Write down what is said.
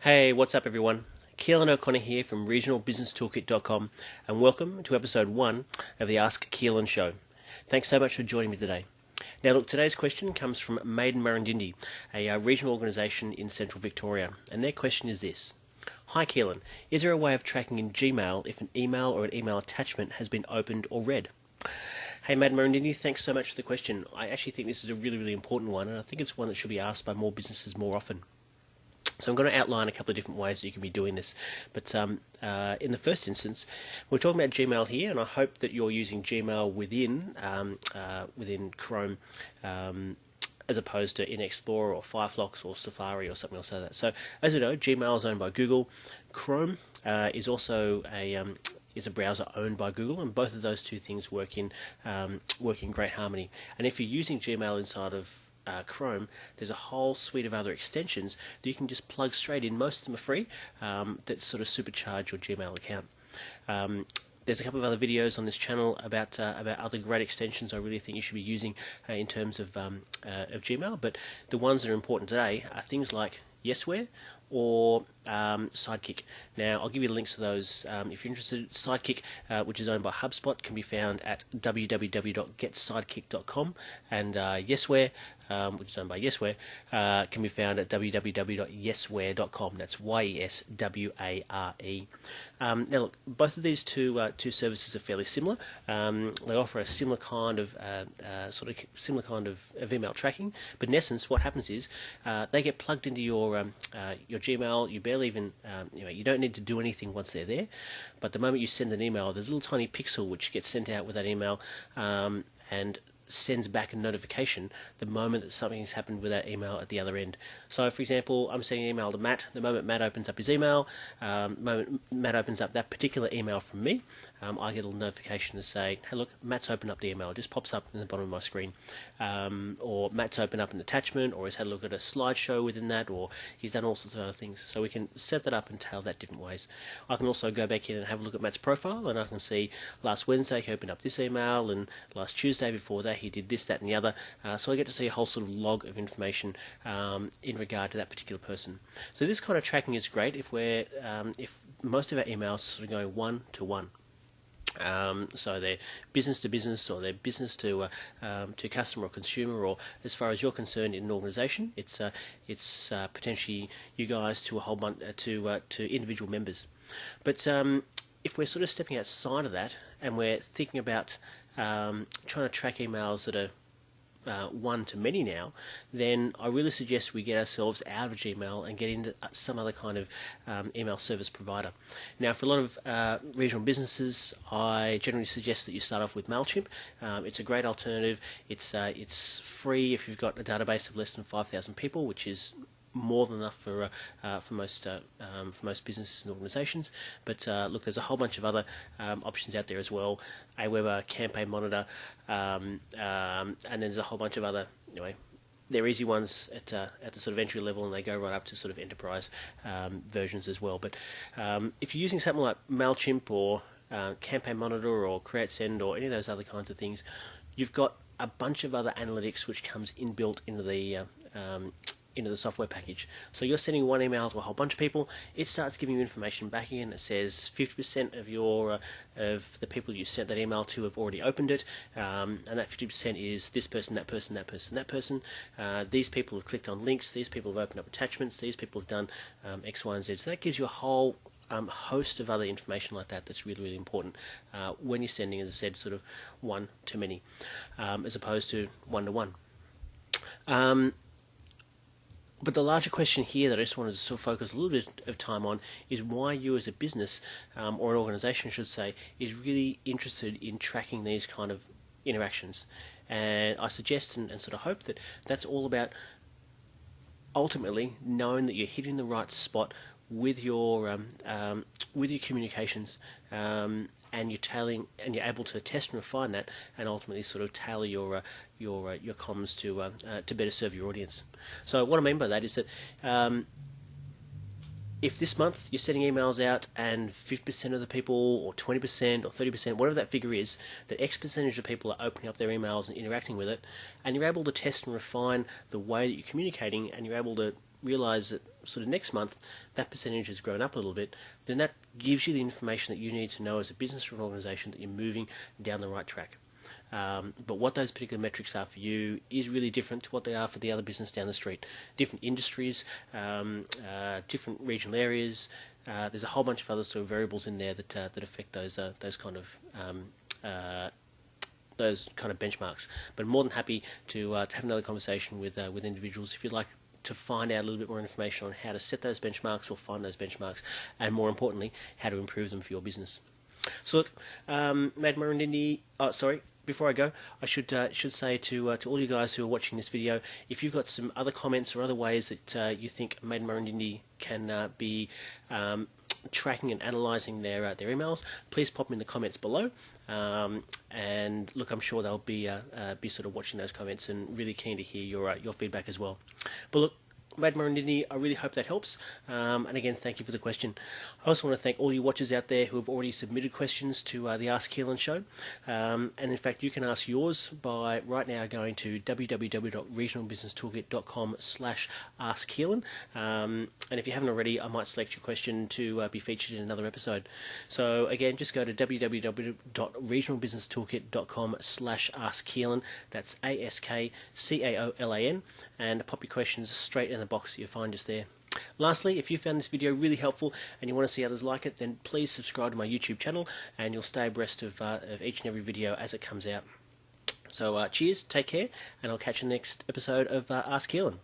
Hey, what's up everyone? Caolan O'Connor here from regionalbusinesstoolkit.com and welcome to episode 1 of the Ask Caolan show. Thanks so much for joining me today. Now look, today's question comes from Maiden Murrindindi, a regional organisation in central Victoria, and their question is this. Hi Caolan, is there a way of tracking in Gmail if an email or an email attachment has been opened or read? Hey Maiden Murrindindi, thanks so much for the question. I actually think this is a really important one, and I think it's one that should be asked by more businesses more often. So I'm going to outline a couple of different ways that you can be doing this. But in the first instance, we're talking about Gmail here, and I hope that you're using Gmail within Chrome as opposed to in Explorer or Firefox or Safari or something else like that. So as you know, Gmail is owned by Google. Chrome is also is a browser owned by Google, and both of those two things work in great harmony. And if you're using Gmail inside of Chrome, there's a whole suite of other extensions that you can just plug straight in. Most of them are free, that sort of supercharge your Gmail account. There's a couple of other videos on this channel about other great extensions I really think you should be using in terms of Gmail, but the ones that are important today are things like Yesware or Sidekick. Now, I'll give you the links to those if you're interested. Sidekick, which is owned by HubSpot, can be found at www.getsidekick.com, and Yesware, which is owned by Yesware, can be found at www.yesware.com. That's YesWare. Now, look, both of these two services are fairly similar. They offer a similar kind of email tracking, but in essence, what happens is they get plugged into your Gmail. You barely even you don't need to do anything once they're there, but the moment you send an email, there's a little tiny pixel which gets sent out with that email and sends back a notification the moment that something has happened with that email at the other end. So, for example, I'm sending an email to Matt. The moment Matt opens up his email, the moment Matt opens up that particular email from me, I get a little notification to say, hey look, Matt's opened up the email. It just pops up in the bottom of my screen. Or Matt's opened up an attachment, or he's had a look at a slideshow within that, or he's done all sorts of other things. So we can set that up and tail that different ways. I can also go back in and have a look at Matt's profile, and I can see last Wednesday he opened up this email, and last Tuesday before that he did this, that and the other. So I get to see a whole sort of log of information in regard to that particular person. So this kind of tracking is great if most of our emails are sort of going one-to-one. So they're business to business, or they're business to customer or consumer, or as far as you're concerned in an organisation, it's potentially you guys to a whole bunch to individual members. But if we're sort of stepping outside of that and we're thinking about trying to track emails that are one to many now, then I really suggest we get ourselves out of Gmail and get into some other kind of email service provider. Now, for a lot of regional businesses, I generally suggest that you start off with MailChimp. It's a great alternative. It's free if you've got a database of less than 5,000 people, which is more than enough for most businesses and organisations. But look, there's a whole bunch of other options out there as well. Aweber, Campaign Monitor, and then there's a whole bunch of other. Anyway, they're easy ones at the sort of entry level, and they go right up to sort of enterprise versions as well. But if you're using something like MailChimp or Campaign Monitor or CreateSend or any of those other kinds of things, you've got a bunch of other analytics which comes inbuilt into the software package. So you're sending one email to a whole bunch of people, it starts giving you information back again that says 50% of the people you sent that email to have already opened it, and that 50% is this person, that person, that person, that person. These people have clicked on links, these people have opened up attachments, these people have done X, Y, and Z. So that gives you a whole host of other information like that that's really important when you're sending, as I said, sort of one to many, as opposed to one to one. But the larger question here that I just wanted to sort of focus a little bit of time on is why you as a business, or an organisation I should say, is really interested in tracking these kind of interactions. And I suggest and sort of hope that that's all about ultimately knowing that you're hitting the right spot with your communications, and you're able to test and refine that, and ultimately sort of tailor your comms to better serve your audience. So what I mean by that is that if this month you're sending emails out and 50% of the people, or 20% or 30%, whatever that figure is, that X percentage of people are opening up their emails and interacting with it, and you're able to test and refine the way that you're communicating, and you're able to realise that sort of next month that percentage has grown up a little bit, then that gives you the information that you need to know as a business or an organisation that you're moving down the right track. But what those particular metrics are for you is really different to what they are for the other business down the street. Different industries, different regional areas. There's a whole bunch of other sort of variables in there that affect those kind of benchmarks. But I'm more than happy to have another conversation with individuals if you'd like to find out a little bit more information on how to set those benchmarks or find those benchmarks, and more importantly, how to improve them for your business. So look, before I go, I should say to all you guys who are watching this video, if you've got some other comments or other ways that you think Made in Marindindi can be tracking and analysing their emails, please pop them in the comments below. And look, I'm sure they'll be sort of watching those comments and really keen to hear your feedback as well. But look, Made in Marindindi, I really hope that helps. And again, thank you for the question. I also want to thank all you watchers out there who have already submitted questions to the Ask Caolan show. And in fact, you can ask yours by right now going to www.regionalbusinesstoolkit.com/askcaolan. And if you haven't already, I might select your question to be featured in another episode. So again, just go to www.regionalbusinesstoolkit.com/askcaolan. That's ASKCAOLAN, and pop your questions straight in the box that you'll find just there. Lastly, if you found this video really helpful and you want to see others like it, then please subscribe to my YouTube channel and you'll stay abreast of each and every video as it comes out. So cheers, take care, and I'll catch you in the next episode of Ask Caolan.